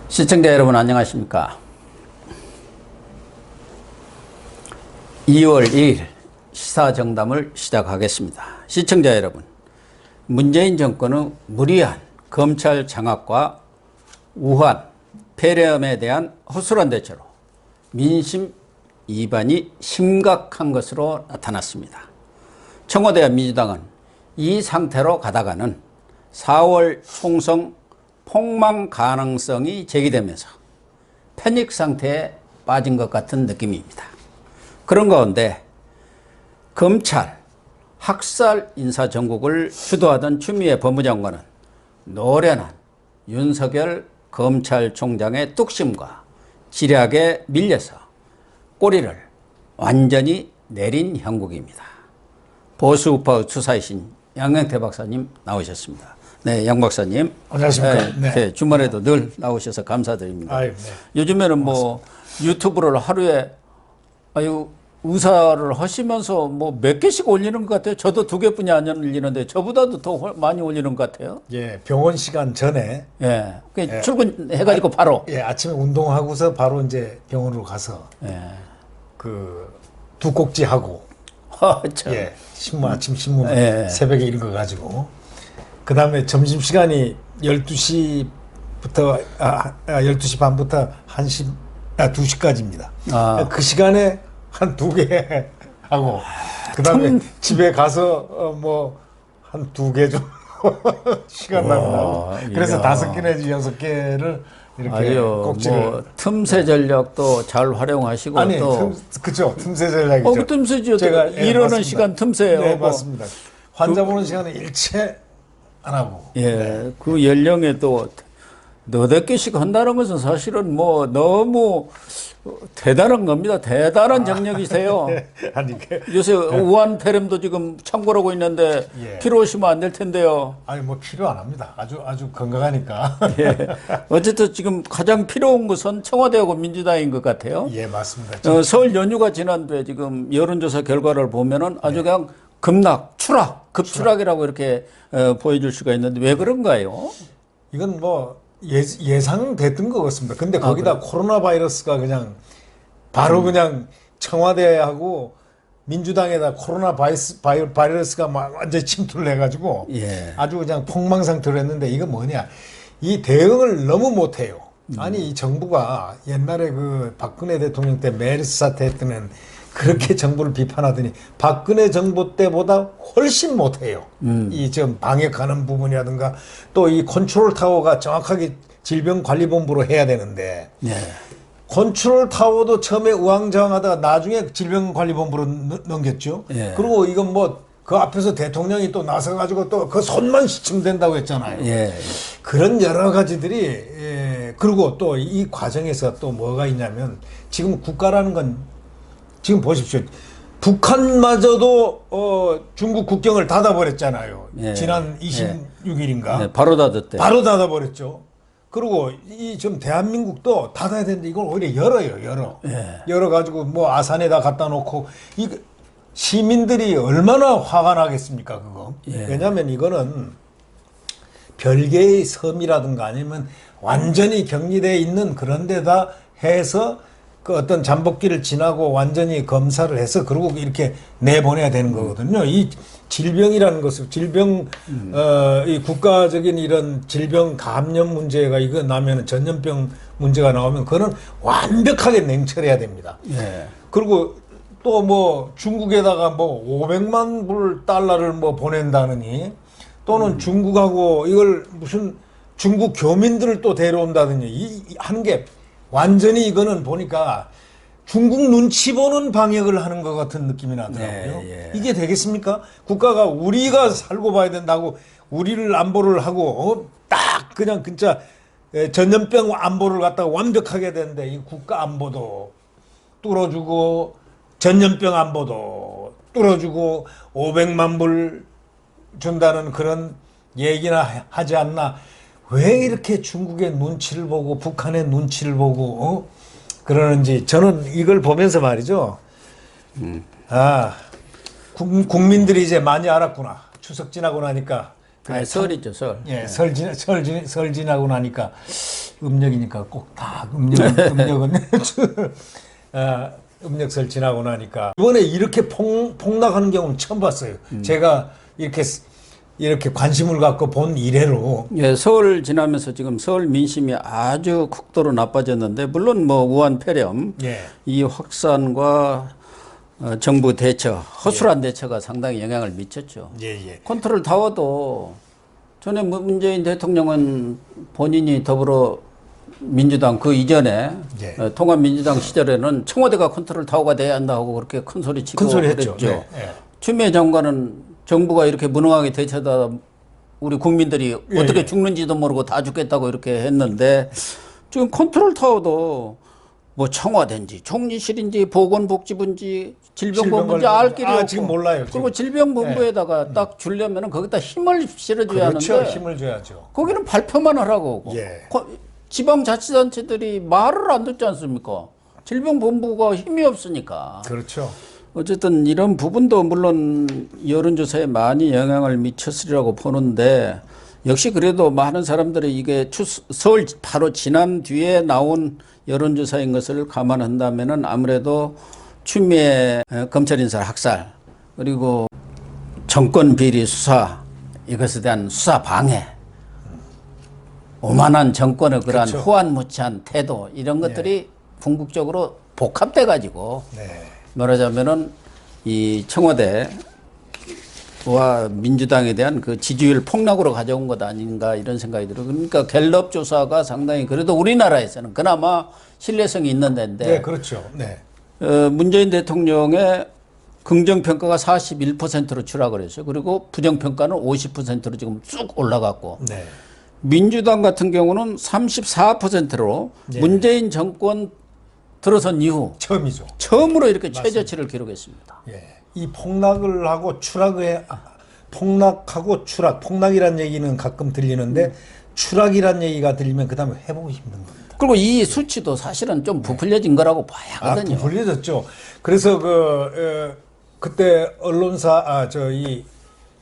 시청자 여러분 안녕하십니까. 2월 2일 시사정담을 시작하겠습니다. 시청자 여러분, 문재인 정권의 무리한 검찰 장악과 우한, 폐렴에 대한 허술한 대처로 민심 이반이 심각한 것으로 나타났습니다. 청와대와 민주당은 이 상태로 가다가는 4월 총선 폭망 가능성이 제기되면서 패닉 상태에 빠진 것 같은 느낌입니다. 그런 가운데 검찰 학살 인사 전국을 주도하던 추미애 법무장관은 노련한 윤석열 검찰총장의 뚝심과 지략에 밀려서 꼬리를 완전히 내린 형국입니다. 보수우파 수사이신 양영태 박사님 나오셨습니다. 네, 양 박사님. 안녕하십니까. 네. 주말에도 늘 나오셔서 감사드립니다. 아유, 네. 요즘에는 뭐 유튜브를 하루에 의사를 하시면서 뭐 몇 개씩 올리는 것 같아요. 저도 2개뿐이 안 올리는데 저보다도 더 많이 올리는 것 같아요. 예, 병원 시간 전에. 예. 출근해가지고 바로. 예, 아침에 운동하고서 바로 이제 병원으로 가서. 예. 그, 두 꼭지 하고. 예, 신문, 아침 신문 예. 새벽에 읽어 가지고. 그 다음에 점심시간이 12시부터, 12시 반부터 2시까지입니다. 그 시간에 한 2개 하고, 그 다음에 집에 가서, 한 2개 정도 시간 나고. 그래서 5개 내지 6개를 이렇게 꼭지를. 틈새 전략도 잘 활용하시고. 아니, 또. 그쵸. 틈새 전략이죠. 틈새죠. 제가 이러는 맞습니다. 시간 틈새예요. 네, 맞습니다. 환자 보는 시간에 일체 안 하고. 예, 네. 그 연령에 또 너댓 개씩 한다는 것은 사실은 뭐 너무 대단한 겁니다. 대단한 정력이세요. 아니, 요새 우한 폐렴도 지금 창궐하고 있는데 예. 필요 오시면 안 될 텐데요. 아니, 필요 안 합니다. 아주 건강하니까. 예. 어쨌든 지금 가장 필요한 것은 청와대하고 민주당인 것 같아요. 예, 맞습니다. 설 연휴가 지난데 지금 여론조사 결과를 보면은 아주 그냥 급추락이라고 이렇게 보여줄 수가 있는데 왜 그런가요? 이건 예상됐던 것 같습니다. 근데 거기다 코로나 바이러스가 그냥 바로 그냥 청와대하고 민주당에다 코로나 바이러스가 막 완전히 침투를 해가지고 예. 아주 그냥 폭망 상태로 했는데 이건 뭐냐. 이 대응을 너무 못해요. 아니, 이 정부가 옛날에 그 박근혜 대통령 때 메르스 사태 했더니 그렇게 정부를 비판하더니 박근혜 정부 때보다 훨씬 못해요. 이 좀 방역하는 부분이라든가 또 이 컨트롤 타워가 정확하게 질병관리본부로 해야 되는데 예. 컨트롤 타워도 처음에 우왕좌왕하다가 나중에 질병관리본부로 넘겼죠. 예. 그리고 이건 그 앞에서 대통령이 또 나서가지고 또 그 손만 씻으면 된다고 했잖아요. 예. 그런 여러 가지들이 그리고 또 이 과정에서 또 뭐가 있냐면 지금 국가라는 건 지금 보십시오. 북한마저도 중국 국경을 닫아버렸잖아요. 예. 지난 26일인가. 네, 바로 닫았대. 바로 닫아버렸죠. 그리고 좀 대한민국도 닫아야 되는데 이걸 오히려 열어요. 예. 열어가지고 아산에다 갖다 놓고 시민들이 얼마나 화가 나겠습니까, 그거. 예. 왜냐하면 이거는 별개의 섬이라든가 아니면 완전히 격리되어 있는 그런 데다 해서 그 어떤 잠복기를 지나고 완전히 검사를 해서 그러고 이렇게 내보내야 되는 거거든요. 이 질병이라는 것을 이 국가적인 이런 질병 감염 문제가 이거 나면은 전염병 문제가 나오면 그거는 완벽하게 냉철해야 됩니다. 예. 그리고 또 중국에다가 500만 달러를 보낸다느니 또는 중국하고 이걸 무슨 중국 교민들을 또 데려온다느니 하는 게 완전히 이거는 보니까 중국 눈치 보는 방역을 하는 것 같은 느낌이 나더라고요. 네, 예. 이게 되겠습니까? 국가가 우리가 살고 봐야 된다고 우리를 안보를 하고 딱 그냥 진짜 전염병 안보를 갖다가 완벽하게 해야 되는데 이 국가 안보도 뚫어주고 전염병 안보도 뚫어주고 500만 불 준다는 그런 얘기나 하지 않나. 왜 이렇게 중국의 눈치를 보고 북한의 눈치를 보고 그러는지 저는 이걸 보면서 말이죠. 국민들이 이제 많이 알았구나. 추석 지나고 나니까 설이죠, 설. 예, 설 지나고 나니까 음력이니까 꼭 다 음력은 음력설 지나고 나니까 이번에 이렇게 폭락하는 경우는 처음 봤어요. 제가 이렇게 관심을 갖고 본 이래로. 예, 서울 지나면서 지금 서울 민심이 아주 극도로 나빠졌는데 물론 뭐 우한 폐렴 예. 이 확산과 정부 대처, 허술한 대처가 상당히 영향을 미쳤죠. 예. 컨트롤 타워도 전에 문재인 대통령은 본인이 더불어 민주당 그 이전에 예. 통합민주당 시절에는 청와대가 컨트롤 타워가 돼야 한다고 그렇게 큰 소리 치고 큰 소리 했죠. 그랬죠. 네. 예. 추미애 장관은 정부가 이렇게 무능하게 대처하다 우리 국민들이 예, 어떻게 예. 죽는지도 모르고 다 죽겠다고 이렇게 했는데 지금 컨트롤 타워도 뭐 청와대인지 총리실인지 보건복지부인지 질병본부인지 알 길이 없고 지금 몰라요. 지금. 그리고 질병본부에다가 딱 주려면은 거기다 힘을 실어줘야 그렇죠. 하는데 힘을 줘야죠. 거기는 발표만 하라고 하고 예. 지방자치단체들이 말을 안 듣지 않습니까? 질병본부가 힘이 없으니까. 그렇죠. 어쨌든 이런 부분도 물론 여론조사에 많이 영향을 미쳤으리라고 보는데 역시 그래도 많은 사람들이 이게 서울 바로 지난 뒤에 나온 여론조사인 것을 감안한다면은 아무래도 추미애 검찰인사 학살 그리고 정권 비리 수사 이것에 대한 수사 방해 오만한 정권의 그러한 그렇죠. 후한무치한 태도 이런 것들이 궁극적으로 복합돼 가지고 네. 말하자면은 이 청와대와 민주당에 대한 그 지지율 폭락으로 가져온 것 아닌가 이런 생각이 들어요. 그러니까 갤럽 조사가 상당히 그래도 우리나라에서는 그나마 신뢰성이 있는 데인데 네, 그렇죠. 네. 문재인 대통령의 긍정평가가 41%로 추락을 했어요. 그리고 부정평가는 50%로 지금 쭉 올라갔고 네. 민주당 같은 경우는 34%로 네. 문재인 정권 들어선 이후 처음이죠. 처음으로 이렇게 최저치를 기록했습니다. 예. 이 폭락을 하고 폭락하고 추락. 폭락이란 얘기는 가끔 들리는데 추락이란 얘기가 들리면 그다음에 회복이 힘든 겁니다. 그리고 이 수치도 사실은 좀 부풀려진 거라고 봐야 하거든요. 부풀려졌죠. 그래서 그때 언론사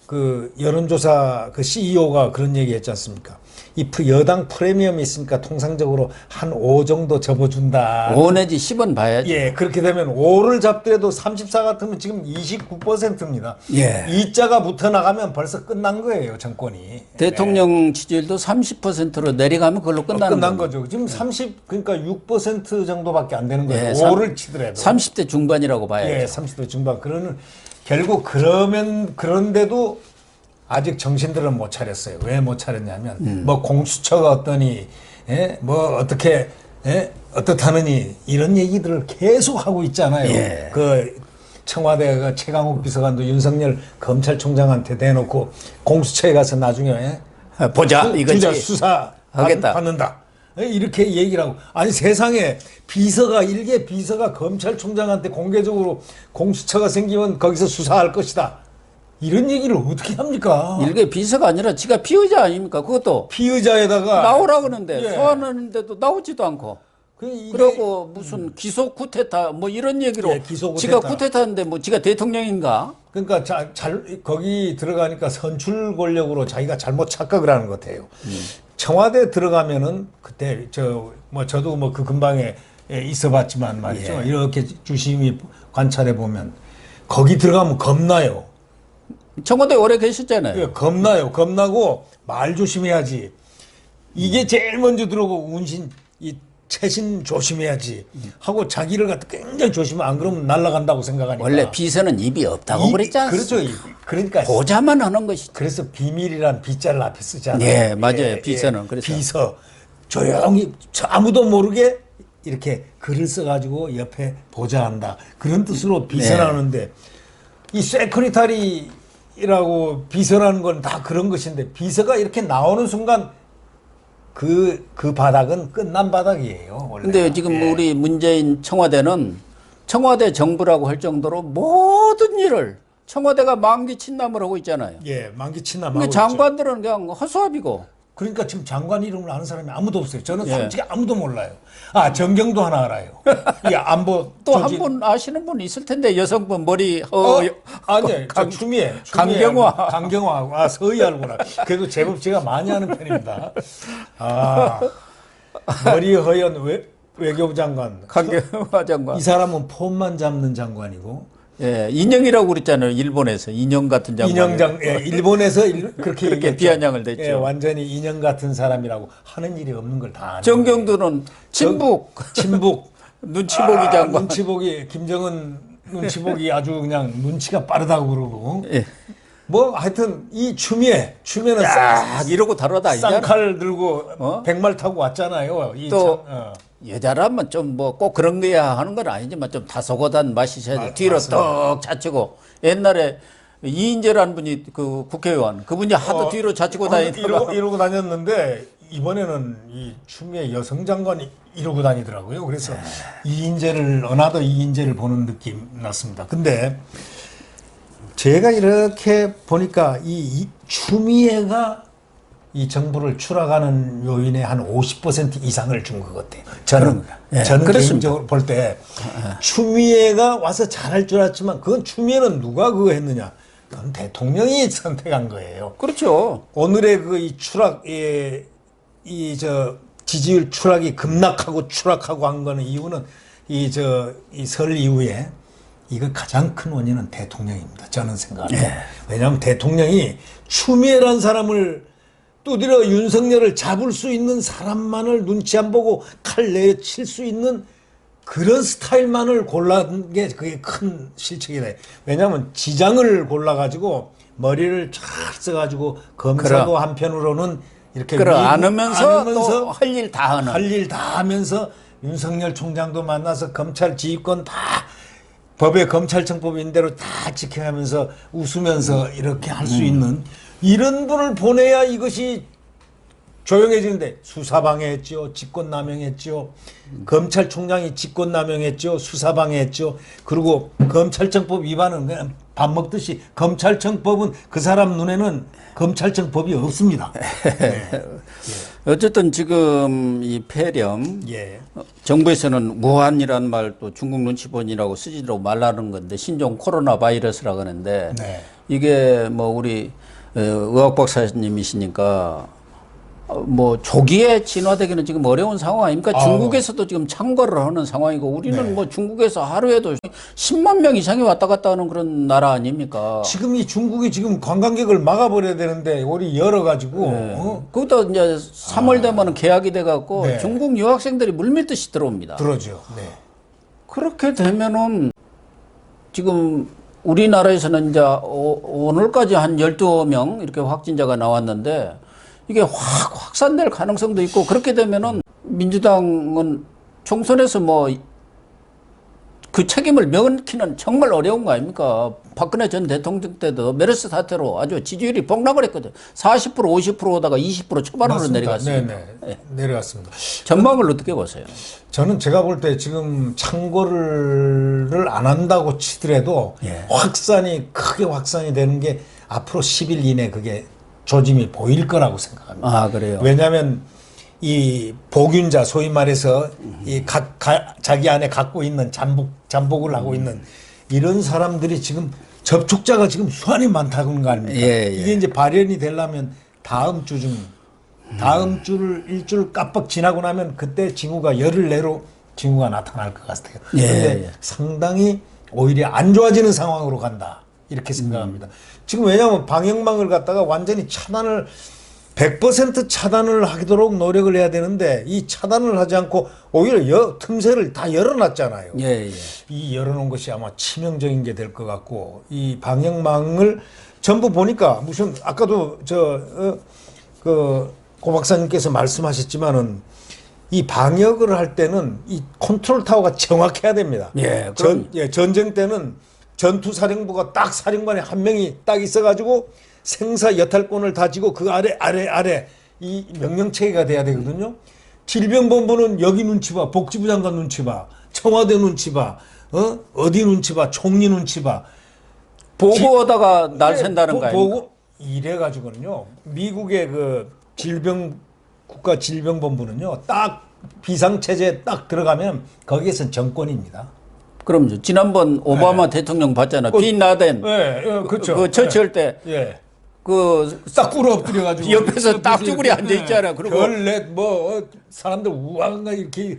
그 여론조사 그 CEO가 그런 얘기 했지 않습니까? 이 여당 프리미엄이 있으니까 통상적으로 한 5 정도 접어준다. 5 내지 10은 봐야죠. 예, 그렇게 되면 5를 잡더라도 34 같으면 지금 29%입니다. 예. 2자가 붙어 나가면 벌써 끝난 거예요, 정권이. 대통령 지지율도 30%로 내려가면 그걸로 끝나는 끝난 겁니다. 거죠. 지금 30, 그러니까 6% 정도밖에 안 되는 거예요. 예, 5를 치더라도. 30대 중반이라고 봐야죠. 예, 30대 중반. 결국 그런데도 아직 정신들은 못 차렸어요. 왜 못 차렸냐면, 뭐 공수처가 어떠니, 예? 뭐 어떻게, 예? 어떻다느니, 이런 얘기들을 계속 하고 있잖아요. 예. 그 청와대 최강욱 비서관도 윤석열 검찰총장한테 대놓고 공수처에 가서 나중에, 예? 보자, 이거지. 주자 수사 하겠다. 받는다. 이렇게 얘기를 하고. 아니 세상에 일개 비서가 검찰총장한테 공개적으로 공수처가 생기면 거기서 수사할 것이다. 이런 얘기를 어떻게 합니까? 일개 비서가 아니라 지가 피의자 아닙니까? 그것도 피의자에다가 나오라 그러는데 예. 소환하는데도 나오지도 않고 그리고 무슨 기소 쿠데타 뭐 이런 얘기로 예, 기소 쿠데타. 지가 쿠데타인데 뭐 지가 대통령인가? 그러니까 거기 들어가니까 선출 권력으로 자기가 잘못 착각을 하는 것 같아요. 청와대 들어가면은 그때 저도 뭐 그 근방에 있어봤지만 말이죠. 예. 이렇게 주심이 관찰해 보면 거기 들어가면 겁나요. 청와대 오래 계셨잖아요. 예, 겁나고 말 조심해야지. 이게 제일 먼저 들어오고 최신 조심해야지 하고 자기를 갖다 굉장히 조심하면 안 그러면 날아간다고 생각하니까. 원래 비서는 입이 없다고 그랬지 않습니까? 그렇죠. 그러니까 보자만 하는 것이죠. 그래서 비밀이란 비자를 앞에 쓰잖아요. 예, 맞아요. 비서는 그래서. 비서 조용히 아무도 모르게 이렇게 글을 써가지고 옆에 보좌한다. 그런 뜻으로 비서라는데 이 세크리타리라고 비서라는 건 다 그런 것인데 비서가 이렇게 나오는 순간 그 바닥은 끝난 바닥이에요. 원래. 근데 지금 우리 문재인 청와대는 청와대 정부라고 할 정도로 모든 일을 청와대가 만기 친남을 하고 있잖아요. 예, 만기 친남. 근데 장관들은 그냥 허수아비고. 그러니까 지금 장관 이름을 아는 사람이 아무도 없어요. 저는 예. 솔직히 아무도 몰라요. 정경도 하나 알아요. 이 안보 또 한 분 아시는 분 있을 텐데 여성분 머리 아니에요. 추미애. 강경화. 서희 알구나. 그래도 제법 제가 많이 하는 편입니다. 머리 허연 외교부 장관. 강경화 장관. 이 사람은 폰만 잡는 장관이고. 예, 인형이라고 그랬잖아요. 일본에서 인형 같은 장관. 일본에서 그렇게 그렇게 얘기했죠. 비아냥을 댔죠. 예, 완전히 인형 같은 사람이라고 하는 일이 없는 걸 다 아는 정경두는 친북. 친북. 눈치보기 장관. 눈치보기 김정은 눈치보기 아주 그냥 눈치가 빠르다고 그러고. 예. 뭐 하여튼 이 추미애는 딱 이러고 다뤄다니잖아. 쌍칼 들고 백말 타고 왔잖아요. 또 여자라면 좀 뭐 꼭 그런 거야 하는 건 아니지만 좀 다소곳한 맛이 있어야지. 뒤로 맞습니다. 떡 자치고 옛날에 이인재라는 분이 그 국회의원 그분이 하도 뒤로 자치고 다니다가 이러고 다녔는데 이번에는 이 추미애 여성 장관이 이러고 다니더라고요. 그래서 어나더 이인재를 보는 느낌 났습니다. 근데 제가 이렇게 보니까 이 추미애가 이 정부를 추락하는 요인의 한 50% 이상을 준 것 같아요. 저는 개인적으로 볼 때 추미애가 와서 잘할 줄 알았지만 그건 추미애는 누가 그거 했느냐? 그건 대통령이 선택한 거예요. 그렇죠. 오늘의 그 이 추락, 지지율 추락이 급락하고 추락하고 한 거는 이유는 이 설 이후에 이거 가장 큰 원인은 대통령입니다. 저는 생각합니다. 왜냐하면 대통령이 추미애란 사람을 두드려 윤석열을 잡을 수 있는 사람만을 눈치 안 보고 칼 내칠 수 있는 그런 스타일만을 골라는 게 그게 큰 실책이다. 왜냐하면 지장을 골라가지고 머리를 잘 써가지고 검사도 한편으로는 이렇게 안으면서 또 할 일 다 하는. 할 일 다 하면서 윤석열 총장도 만나서 검찰 지휘권 다 법의 검찰청법인대로 다 지켜가면서 웃으면서 이렇게 할 수 있는 이런 분을 보내야 이것이 조용해지는데 수사방해했죠. 직권남용했죠. 검찰총장이 직권남용했죠. 수사방해했죠. 그리고 검찰청법 위반은 그냥 밥 먹듯이 검찰청법은 그 사람 눈에는 검찰청법이 없습니다. 네. 어쨌든 지금 이 폐렴 정부에서는 무한이라는 말 또 중국 눈치본이라고 쓰지도 말라는 건데 신종 코로나 바이러스라고 하는데 이게 뭐 우리 의학 박사님이시니까 뭐 조기에 진화되기는 지금 어려운 상황 아닙니까? 중국에서도 지금 창궐을 하는 상황이고 우리는 뭐 중국에서 하루에도 10만 명 이상이 왔다 갔다 하는 그런 나라 아닙니까? 지금 이 중국이 지금 관광객을 막아버려야 되는데 우리 열어가지고 그것도 이제 3월 되면은 개학이 돼갖고 중국 유학생들이 물밀듯이 들어옵니다. 들어오죠. 그렇게 되면은 지금 우리나라에서는 이제 오늘까지 한 12명 이렇게 확진자가 나왔는데 이게 확산될 가능성도 있고 그렇게 되면은 민주당은 총선에서 뭐 그 책임을 면키는 정말 어려운 거 아닙니까? 박근혜 전 대통령 때도 메르스 사태로 아주 지지율이 폭락을 했거든. 40% 50%다가 20% 초반으로 내려갔습니다. 내려갔습니다. 전망을 어떻게 보세요? 저는 제가 볼 때 지금 창궐을 안 한다고 치더라도 크게 확산이 되는 게 앞으로 10일 이내 그게 조짐이 보일 거라고 생각합니다. 아, 그래요? 왜냐하면 이 복균자 소위 말해서 자기 안에 갖고 있는 잠복을 하고 있는 이런 사람들이 지금 접촉자가 지금 수한이 많다는 거 아닙니까? 이게 이제 발현이 되려면 다음 주를 일주일 깜빡 지나고 나면 그때 징후가 열흘 내로 징후가 나타날 것 같아요. 그런데 상당히 오히려 안 좋아지는 상황으로 간다. 이렇게 생각합니다. 지금 왜냐하면 방역망을 갖다가 완전히 100% 차단을 하도록 노력을 해야 되는데 이 차단을 하지 않고 오히려 틈새를 다 열어놨잖아요. 이 열어놓은 것이 아마 치명적인 게 될 것 같고 이 방역망을 전부 보니까 무슨 아까도 고 박사님께서 말씀하셨지만은 이 방역을 할 때는 이 컨트롤 타워가 정확해야 됩니다. 전쟁 때는 전투사령부가 딱 사령관에 한 명이 딱 있어가지고 생사 여탈권을 다지고 그 아래 이 명령체계가 돼야 되거든요. 질병본부는 여기 눈치 봐, 복지부 장관 눈치 봐, 청와대 눈치 봐, 어디 눈치 봐, 총리 눈치 봐. 보고하다가 날 샌다는 거 아닙니까? 이래가지고는요. 미국의 그 국가질병본부는요. 딱 비상체제에 딱 들어가면 거기에선 정권입니다. 그럼요. 지난번 오바마 대통령 봤잖아. 빈 라덴. 그렇죠. 그 처치할 때. 딱 꿇어 엎드려가지고 옆에서 딱 쭈그리 앉아 있잖아. 그리고 별넷 뭐 사람들 우왕가 이렇게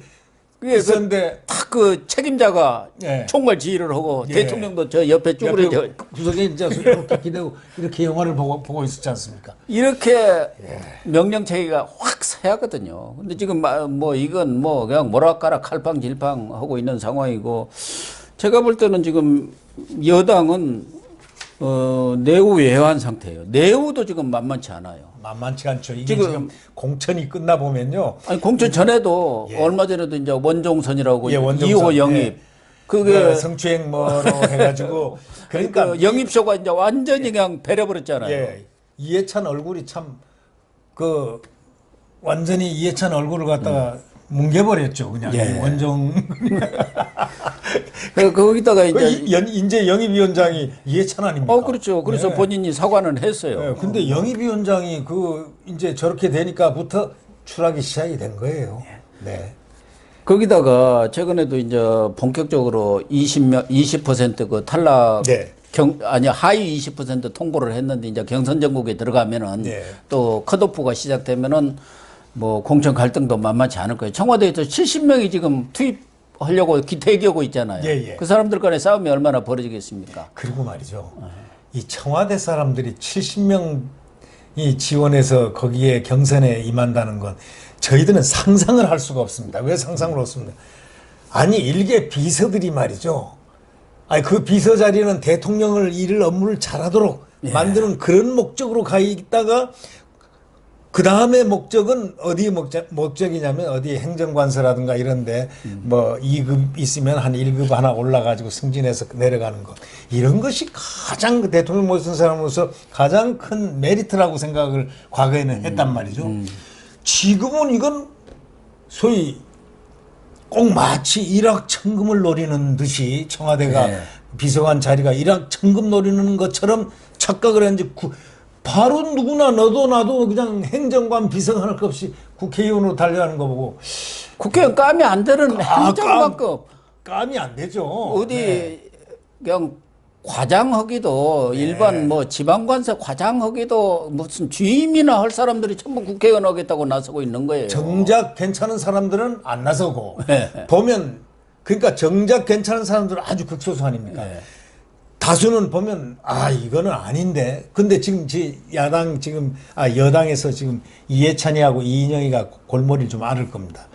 그게 있었는데 딱 그 책임자가 예. 총괄 지휘를 하고 예. 대통령도 저 옆에 쭈그려 옆에 구석에 이제 이렇게 기대고 이렇게 영화를 보고 있었지 않습니까? 이렇게 명령 체계가 확 서야거든요. 근데 지금 뭐 이건 뭐 그냥 뭐랄까라 칼팡질팡 하고 있는 상황이고 제가 볼 때는 지금 여당은 내후 외환 상태예요. 내후도 지금 만만치 않아요. 만만치 않죠. 이게 지금 지금 공천이 끝나 보면요. 아니 공천 전에도 얼마 전에도 이제 원종선이라고 예, 원종선. 2호 영입 예. 그게 성추행 뭐로 해가지고 그러니까 그 영입쇼가 이제 완전히 그냥 배려버렸잖아요. 예, 이해찬 얼굴이 참 그 완전히 이해찬 얼굴을 갖다가 뭉개버렸죠. 그냥 예. 원종 거기다가 이제 인재 영입위원장이 이해찬 아닙니까? 그렇죠. 그래서 네. 본인이 사과는 했어요. 네, 근데 영입위원장이 그 이제 저렇게 되니까부터 추락이 시작이 된 거예요. 네. 거기다가 최근에도 이제 본격적으로 20%그 탈락 네. 아니 하위 20% 통보를 했는데 이제 경선 전국에 들어가면은 네. 또 컷오프가 시작되면은 뭐 공천 갈등도 만만치 않을 거예요. 청와대에서 70명이 지금 투입하려고 대기하고 있잖아요. 예, 예. 그 사람들 간의 싸움이 얼마나 벌어지겠습니까? 그리고 말이죠. 이 청와대 사람들이 70명이 지원해서 거기에 경선에 임한다는 건 저희들은 상상을 할 수가 없습니다. 왜 상상을 없습니까? 아니 일개 비서들이 말이죠. 아니 그 비서 자리는 대통령을 일을 업무를 잘하도록 만드는 그런 목적으로 가 있다가 그 다음에 목적은 어디 목적이냐면 어디 행정관서라든가 이런데 뭐 2급 있으면 한 1급 하나 올라가지고 승진해서 내려가는 것 이런 것이 가장 그 대통령 모신 사람으로서 가장 큰 메리트라고 생각을 과거에는 했단 말이죠. 지금은 이건 소위 꼭 마치 일확천금을 노리는 듯이 청와대가 네. 비서관 자리가 일확천금 노리는 것처럼 착각을 했는지 바로 누구나 너도 나도 그냥 행정관 비서관 할 것 없이 국회의원으로 달려가는 거 보고 국회의원 감이 안 되는 행정관급 감이 안 되죠. 어디 네. 그냥 과장하기도 일반 뭐 지방관세 과장하기도 무슨 주임이나 할 사람들이 전부 국회의원 하겠다고 나서고 있는 거예요. 정작 괜찮은 사람들은 안 나서고 네. 보면 그러니까 정작 괜찮은 사람들은 아주 극소수 아닙니까? 네. 다수는 보면 이거는 아닌데 근데 지금 여당에서 지금 이해찬이하고 이인영이가 골머리를 좀 앓을 겁니다.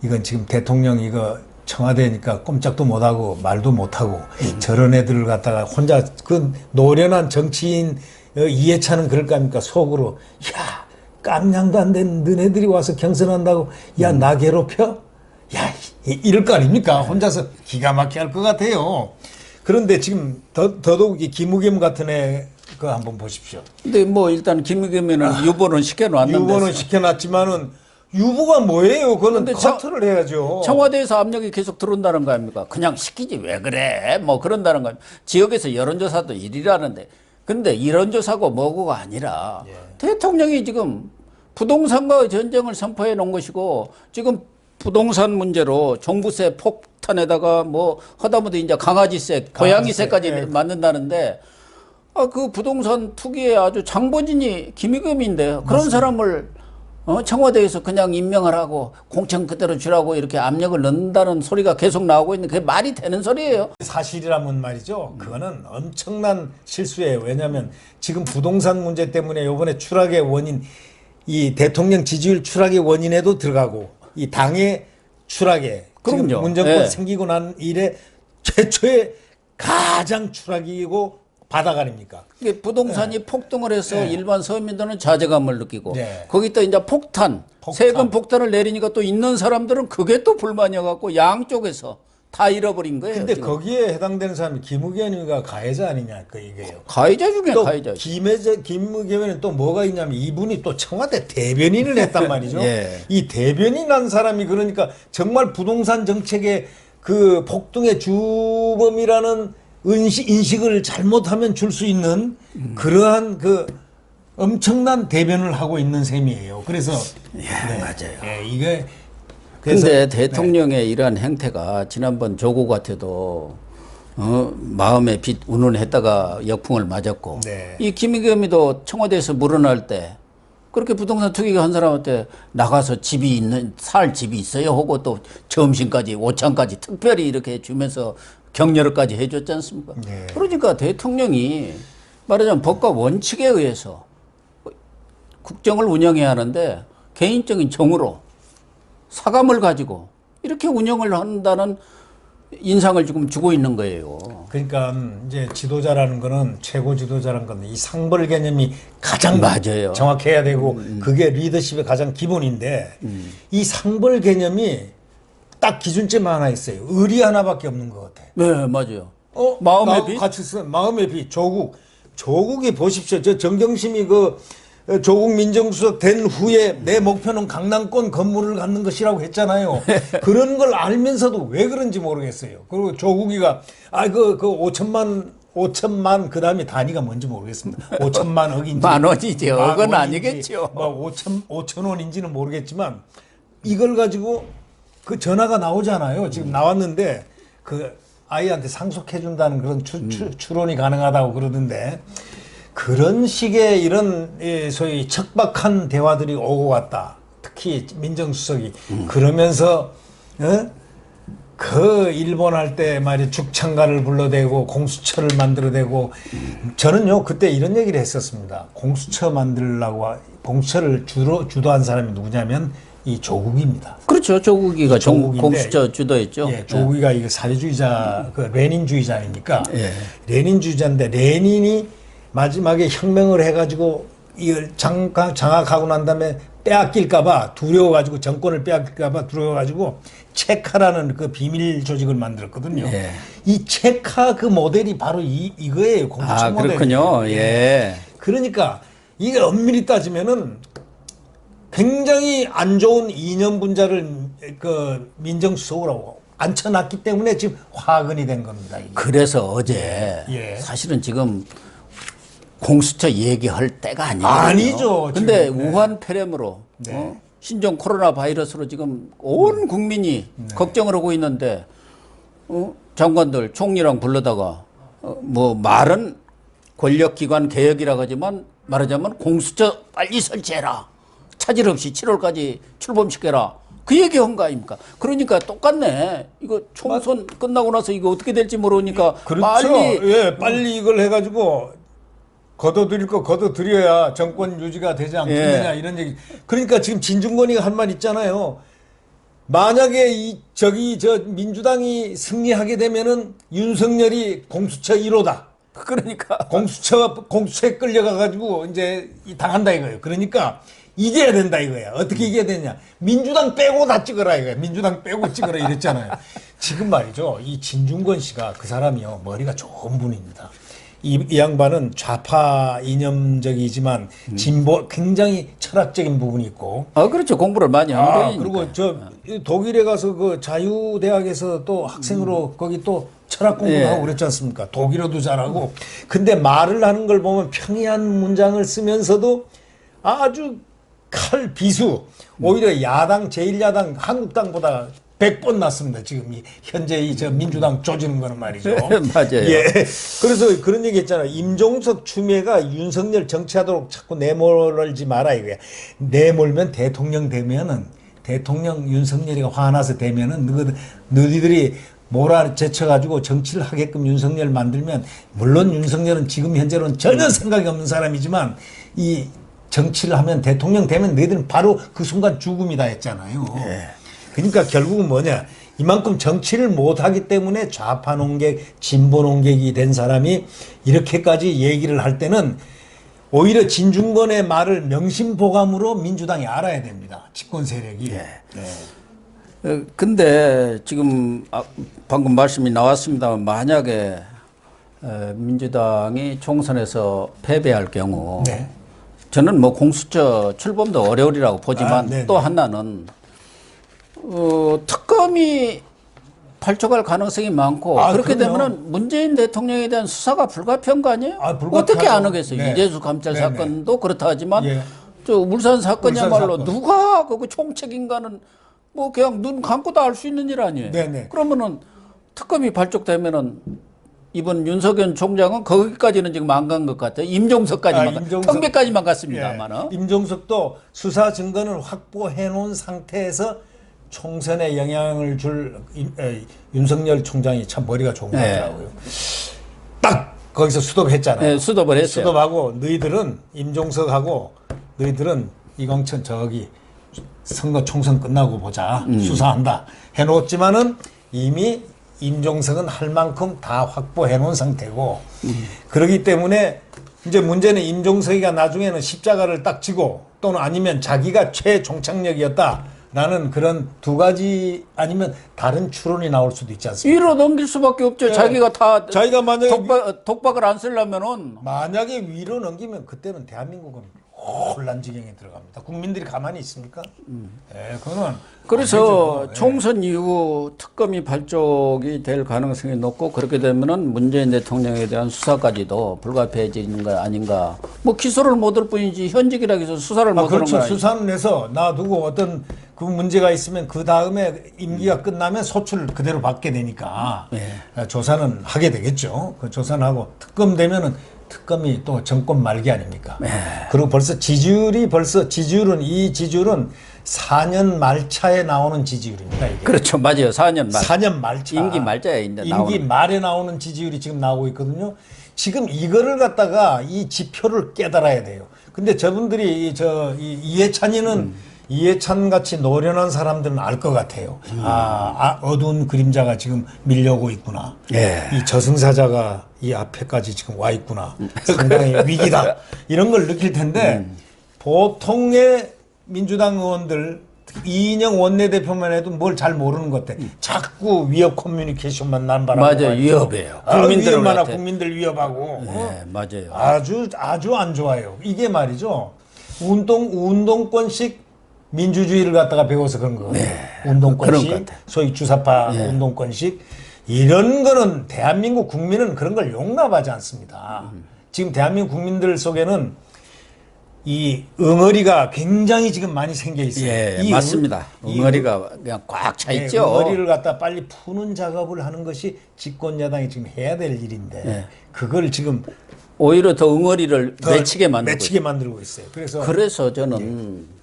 이건 지금 대통령 이거 청와대니까 꼼짝도 못하고 말도 못하고 저런 애들을 갖다가 혼자 그 노련한 정치인 이해찬은 그럴 거 아닙니까? 속으로 야 깜냥도 안 된 너네들이 와서 경선한다고 야 나 괴롭혀? 야 이럴 거 아닙니까? 혼자서 기가 막히게 할 것 같아요. 그런데 지금 더더욱 이 김우겸 같은 애 그거 한번 보십시오. 근데 뭐 일단 김의겸에는 유보는 시켜놨는데 유보는 시켜놨지만은 유보가 뭐예요? 그거는 커트를 해야죠. 청와대에서 압력이 계속 들어온다는 거 아닙니까? 그냥 시키지 왜 그래? 뭐 그런다는 거 아닙니까? 지역에서 여론조사도 일이라는데 근데 여론조사고 뭐고가 아니라 대통령이 지금 부동산과 전쟁을 선포해 놓은 것이고 지금 부동산 문제로 종부세 폭탄에다가 뭐 하다못해 이제 강아지세, 고양이세까지 만든다는데 그 부동산 투기에 아주 장본인이 김의겸인데 그런 사람을 청와대에서 그냥 임명을 하고 공천 그대로 주라고 이렇게 압력을 넣는다는 소리가 계속 나오고 있는데 그게 말이 되는 소리예요. 사실이라면 말이죠. 그거는 엄청난 실수예요. 왜냐하면 지금 부동산 문제 때문에 이번에 추락의 원인 이 대통령 지지율 추락의 원인에도 들어가고 이 당의 추락에 지금 그럼요. 문정권 생기고 난 이래 최초의 가장 추락이고 바닥 아닙니까? 이게 부동산이 폭등을 해서 일반 서민들은 자괴감을 느끼고 네. 거기다 이제 폭탄, 세금 폭탄을 내리니까 또 있는 사람들은 그게 또 불만이어갖고 양쪽에서 다 잃어버린 거예요. 근데 지금. 거기에 해당되는 사람이 김우겸이가 가해자 아니냐 그 얘기예요. 가해자 중에 또 가해자. 김우겸에는 또 뭐가 있냐면 이분이 또 청와대 대변인을 했단 말이죠. 예. 이 대변인한 사람이 그러니까 정말 부동산 정책의 그 폭등의 주범이라는 인식을 잘못하면 줄 수 있는 그러한 그 엄청난 대변을 하고 있는 셈이에요. 그래서 맞아요. 이게 근데 대통령의 이러한 행태가 지난번 조국 같아도 마음에 빚 운운했다가 역풍을 맞았고 네. 이 김의겸이도 청와대에서 물러날 때 그렇게 부동산 투기가 한 사람한테 나가서 살 집이 있어요 하고 또 점심까지 오찬까지 특별히 이렇게 주면서 격려를까지 해줬지 않습니까? 네. 그러니까 대통령이 말하자면 법과 원칙에 의해서 국정을 운영해야 하는데 개인적인 정으로 사감을 가지고 이렇게 운영을 한다는 인상을 지금 주고 있는 거예요. 그러니까 이제 지도자라는 거는 최고 지도자라는 거는 이 상벌 개념이 가장 맞아요. 정확해야 되고 그게 리더십의 가장 기본인데 이 상벌 개념이 딱 기준점 하나 있어요. 의리 하나밖에 없는 것 같아. 네, 맞아요. 마음의 빚? 같이 쓴 마음의 빚. 조국이 보십시오. 저 정경심이 그 조국 민정수석 된 후에 내 목표는 강남권 건물을 갖는 것이라고 했잖아요. 그런 걸 알면서도 왜 그런지 모르겠어요. 그리고 조국이가 그 5천만 그 다음에 단위가 뭔지 모르겠습니다. 5천만 억인지 만 원이죠. 억은 원인지, 아니겠죠. 뭐 5천 원인지는 모르겠지만 이걸 가지고 그 전화가 나오잖아요. 지금 나왔는데 그 아이한테 상속해 준다는 그런 추론이 가능하다고 그러던데 그런 식의 이런 소위 척박한 대화들이 오고 갔다. 특히 민정수석이 그러면서 그 일본 할 때 말이 죽창가를 불러대고 공수처를 만들어대고 저는요 그때 이런 얘기를 했었습니다. 공수처 만들려고 공수처를 주도한 사람이 누구냐면 이 조국입니다. 그렇죠. 조국이가 조국인데, 공수처 주도했죠. 예, 조국이가 이거 사회주의자, 그 레닌주의자이니까 예. 레닌주의자인데 레닌이 마지막에 혁명을 해가지고 이걸 장악하고 난 다음에 빼앗길까봐 두려워가지고 정권을 빼앗길까봐 두려워가지고 체카라는 그 비밀 조직을 만들었거든요. 예. 이 체카 그 모델이 바로 이거예요. 공수처 모델. 그렇군요. 예. 그러니까 이게 엄밀히 따지면은 굉장히 안 좋은 이념 분자를 그 민정수석으로 앉혀놨기 때문에 지금 화근이 된 겁니다. 이게. 그래서 어제 예. 사실은 지금 공수처 얘기할 때가 아니거든요. 아니죠, 근데 지금. 네. 우한 폐렴으로 네. 신종 코로나 바이러스로 지금 온 국민이 걱정을 하고 있는데 장관들 총리랑 불러다가 뭐 말은 권력기관 개혁이라고 하지만 말하자면 공수처 빨리 설치해라. 차질 없이 7월까지 출범시켜라. 그 얘기한 거 아닙니까? 그러니까 똑같네. 이거 총선 끝나고 나서 이거 어떻게 될지 모르니까 그렇죠. 빨리 이걸 해가지고 걷어들일 거 걷어들여야 정권 유지가 되지 않겠느냐 이런 얘기. 그러니까 지금 진중권이가 한 말 있잖아요. 만약에 저 민주당이 승리하게 되면은 윤석열이 공수처 1호다. 그러니까 공수처에 끌려가가지고 이제 당한다 이거예요. 그러니까 이겨야 된다 이거야. 어떻게 이겨야 되냐? 민주당 빼고 다 찍어라 이거야. 민주당 빼고 찍어라 이랬잖아요. 지금 말이죠. 이 진중권 씨가 그 사람이요. 머리가 좋은 분입니다. 이 양반은 좌파 이념적이지만 진보 굉장히 철학적인 부분이 있고. 그렇죠. 공부를 많이 한 분이니까. 그리고 저 독일에 가서 그 자유대학에서 또 학생으로 거기 또 철학 공부를 하고 그랬지 않습니까? 독일어도 잘하고. 근데 말을 하는 걸 보면 평이한 문장을 쓰면서도 아주 칼 비수. 오히려 야당 제1야당 한국당보다 100번 낫습니다. 지금 현재 저 민주당 조지는 거는 말이죠. 맞아요. 예. 그래서 그런 얘기 했잖아요. 임종석 추미애가 윤석열 정치하도록 자꾸 내몰지 마라 이거야. 내몰면 대통령 되면은 대통령 윤석열이가 화나서 되면은 너희들이 몰아제쳐가지고 정치를 하게끔 윤석열 만들면 물론 윤석열은 지금 현재로는 전혀 생각이 없는 사람이지만 이 정치를 하면 대통령 되면 너희들은 바로 그 순간 죽음이다 했잖아요. 예. 그러니까 결국은 뭐냐. 이만큼 정치를 못하기 때문에 좌파 농객, 진보 농객이 된 사람이 이렇게까지 얘기를 할 때는 오히려 진중권의 말을 명심보감으로 민주당이 알아야 됩니다. 집권 세력이. 예. 근데 지금 방금 말씀이 나왔습니다만 만약에 민주당이 총선에서 패배할 경우 네. 저는 뭐 공수처 출범도 어려우리라고 보지만 또 하나는 특검이 발족할 가능성이 많고 그렇게 그럼요. 되면은 문재인 대통령에 대한 수사가 불가피한 거 아니에요? 불가피하죠. 어떻게 안 하겠어요? 네. 이재수 감찰 네네. 사건도 그렇다 하지만 예. 저 울산 사건이야말로 울산 사건. 누가 그 총책인가는 뭐 그냥 눈 감고도 알 수 있는 일 아니에요? 네네. 그러면은 특검이 발족되면은 이번 윤석열 총장은 거기까지는 지금 안 간 것 같아요. 임종석까지만, 임종석. 청배까지만 갔습니다만. 예. 임종석도 수사 증거는 확보해 놓은 상태에서 총선에 영향을 줄 윤석열 총장이 참 머리가 좋은 것 같더라고요. 딱 거기서 수습했잖아요. 네, 수습을 했어요. 수습하고 너희들은 임종석하고 너희들은 이광천 저기 선거 총선 끝나고 보자. 수사한다. 해놓았지만은 이미 임종석은 할 만큼 다 확보해 놓은 상태고 그러기 때문에 이제 문제는 임종석이가 나중에는 십자가를 딱 지고 또는 아니면 자기가 최종착역이었다라는 그런 두 가지 아니면 다른 추론이 나올 수도 있지 않습니까? 위로 넘길 수밖에 없죠. 네. 자기가 다 자기가 만약에 독박을 안 쓰려면은. 만약에 위로 넘기면 그때는 대한민국은 혼란 지경에 들어갑니다. 국민들이 가만히 있습니까? 예, 그거는 그래서 아니죠. 예. 총선 이후 특검이 발족이 될 가능성이 높고 그렇게 되면은 문재인 대통령에 대한 수사까지도 불가피해지는 거 아닌가. 뭐 기소를 못 할 뿐이지 현직이라 해서 수사를 못 하는 그렇죠. 거야. 수사는 해서 놔두고 어떤 그 문제가 있으면 그 다음에 임기가 끝나면 소출 그대로 받게 되니까 조사는 하게 되겠죠. 그 조사는 하고 특검 되면은 특검이 또 정권 말기 아닙니까? 그리고 벌써 지지율은 이 지지율은 4년 말차에 나오는 지지율입니다. 이게. 그렇죠. 맞아요. 4년 말. 4년 말차. 임기 말자에 이제 임기 나오는. 말에 나오는 지지율이 지금 나오고 있거든요. 지금 이거를 갖다가 이 지표를 깨달아야 돼요. 근데 저분들이 이 이해찬 같이 노련한 사람들은 알 것 같아요. 어두운 그림자가 지금 밀려오고 있구나. 예. 이 저승사자가 이 앞에까지 지금 와 있구나. 상당히 위기다. 이런 걸 느낄 텐데 보통의 민주당 의원들 이인영 원내대표만 해도 뭘 잘 모르는 것 같아. 자꾸 위협 커뮤니케이션만 남발하고. 맞아요. 위협이에요. 국민들 국민들한테. 많아 국민들 위협하고. 네, 맞아요. 아주 안 좋아요. 이게 말이죠. 운동권식 민주주의를 갖다가 배워서 그런 거거든요. 그런 것 운동권식, 같아요. 소위 주사파 운동권식 이런 거는 대한민국 국민은 그런 걸 용납하지 않습니다. 지금 대한민국 국민들 속에는 이 응어리가 굉장히 지금 많이 생겨 있어요. 예, 이 맞습니다. 응어리가 그냥 꽉 차 있죠. 응어리를 갖다 빨리 푸는 작업을 하는 것이 집권여당이 지금 해야 될 일인데 그걸 지금 오히려 더 응어리를 더 맺히게 만들고 맺히게 만들고 있어요. 그래서 저는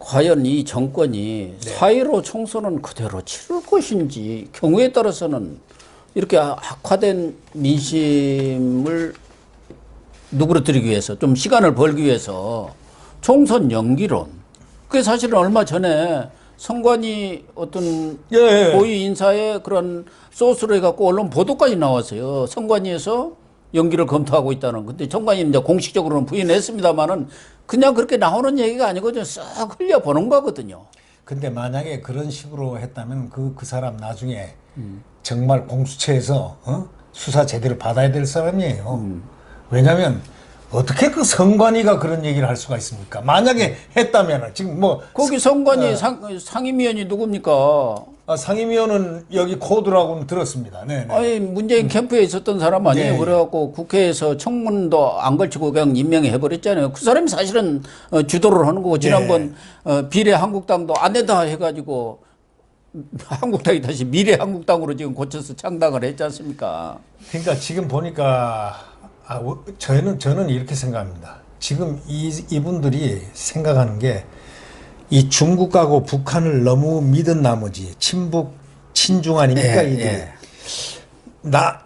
과연 이 정권이 4.15 총선은 그대로 치를 것인지 경우에 따라서는 이렇게 악화된 민심을 누그러뜨리기 위해서 좀 시간을 벌기 위해서 총선 연기론 그게 사실은 얼마 전에 선관위 어떤 고위 인사의 그런 소스로 해갖고 언론 보도까지 나왔어요. 선관위에서 연기를 검토하고 있다는. 근데 선관위는 이제 공식적으로는 부인했습니다만은 그냥 그렇게 나오는 얘기가 아니고 쓱 흘려보는 거거든요. 근데 만약에 그런 식으로 했다면 그 사람 나중에 정말 공수처에서 수사 제대로 받아야 될 사람이에요. 왜냐하면 어떻게 그 선관위가 그런 얘기를 할 수가 있습니까? 만약에 했다면 지금 뭐 거기 선관위 상임위원이 누굽니까? 상임위원은 여기 코드라고는 들었습니다. 네. 아니 문재인 캠프에 있었던 사람 아니에요. 네. 그래갖고 국회에서 청문도 안 걸치고 그냥 임명해 버렸잖아요. 그 사람이 사실은 주도를 하는 거고 지난번 비례 한국당도 안 된다 해가지고 한국당이 다시 미래 한국당으로 지금 고쳐서 창당을 했지 않습니까? 그러니까 지금 보니까 저는 이렇게 생각합니다. 지금 이분들이 생각하는 게 이 중국하고 북한을 너무 믿은 나머지 친중 아닙니까 이들이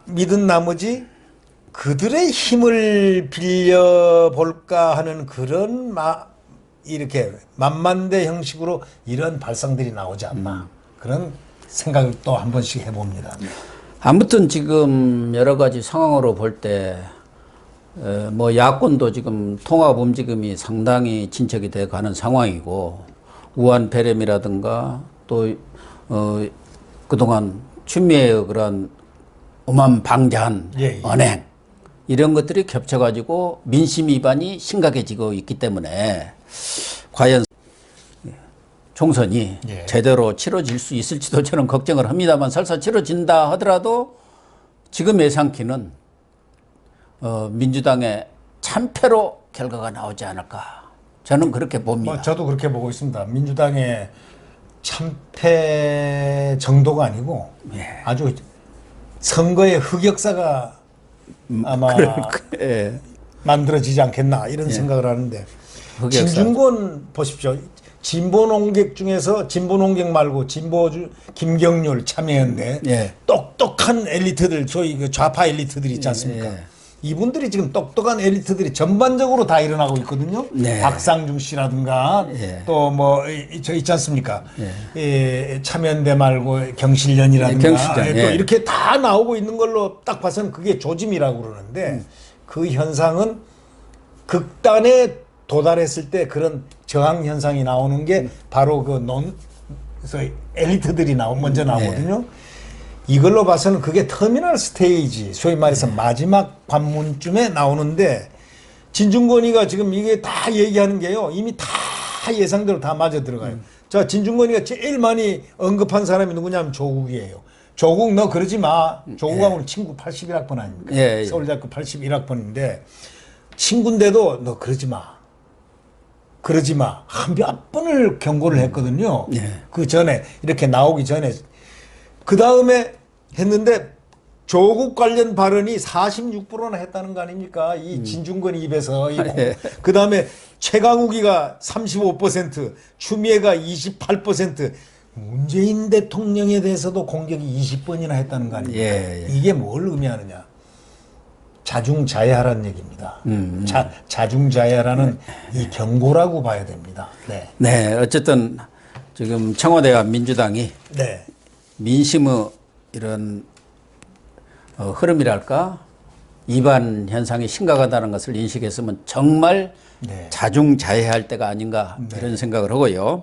믿은 나머지 그들의 힘을 빌려볼까 하는 그런 이렇게 만만대 형식으로 이런 발상들이 나오지 않나 그런 생각을 또 한 번씩 해봅니다. 아무튼 지금 여러 가지 상황으로 볼 때 뭐 야권도 지금 통합 움직임이 상당히 진척이 돼 가는 상황이고 우한 배렴이라든가 또 그동안 추미애의 그런 오만방자한 언행 이런 것들이 겹쳐가지고 민심 위반이 심각해지고 있기 때문에 과연 총선이 제대로 치러질 수 있을지도 저는 걱정을 합니다만 설사 치러진다 하더라도 지금 예상키는 민주당의 참패로 결과가 나오지 않을까 저는 그렇게 봅니다. 저도 그렇게 보고 있습니다. 민주당의 참패 정도가 아니고 아주 선거의 흑역사가 아마 예. 만들어지지 않겠나 이런 생각을 하는데 흑역사. 진중권 보십시오. 진보 농객 중에서 진보 농객 말고 진보주 김경률 참여연대 예. 똑똑한 엘리트들 소위 그 좌파 엘리트들이 있지 않습니까? 예. 이분들이 지금 똑똑한 엘리트들이 전반적으로 다 일어나고 있거든요. 네. 박상중 씨라든가 예. 또 뭐 저 있지 않습니까? 예, 참여연대 말고 경실련이라든가 예, 경실련, 또 예. 이렇게 다 나오고 있는 걸로 딱 봐서는 그게 조짐이라고 그러는데 그 현상은 극단에 도달했을 때 그런 저항 현상이 나오는 게 바로 그래서 엘리트들이 먼저 나오거든요. 이걸로 봐서는 그게 터미널 스테이지, 소위 말해서 마지막 관문쯤에 나오는데 진중권이가 지금 이게 다 얘기하는 게요. 이미 다 예상대로 다 맞아 들어가요. 자, 진중권이가 제일 많이 언급한 사람이 누구냐면 조국이에요. 조국 너 그러지 마. 조국하고는 친구 81학번 아닙니까? 예, 예. 서울대학교 81학번인데 친구인데도 너 그러지 마. 그러지 마. 한 몇 번을 경고를 했거든요. 예. 그 전에 이렇게 나오기 전에 그 다음에 했는데 조국 관련 발언이 46%나 했다는 거 아닙니까? 이 진중권 입에서. 그 다음에 최강욱이가 35%, 추미애가 28%, 문재인 대통령에 대해서도 공격이 20번이나 했다는 거 아닙니까? 예, 예. 이게 뭘 의미하느냐? 자중자애하라는 얘기입니다. 자중자애라는 이 경고라고 봐야 됩니다. 네. 네, 어쨌든 지금 청와대와 민주당이 네. 민심의 이런 흐름이랄까 이반 현상이 심각하다는 것을 인식했으면 정말 네. 자중자애할 때가 아닌가 이런 생각을 하고요.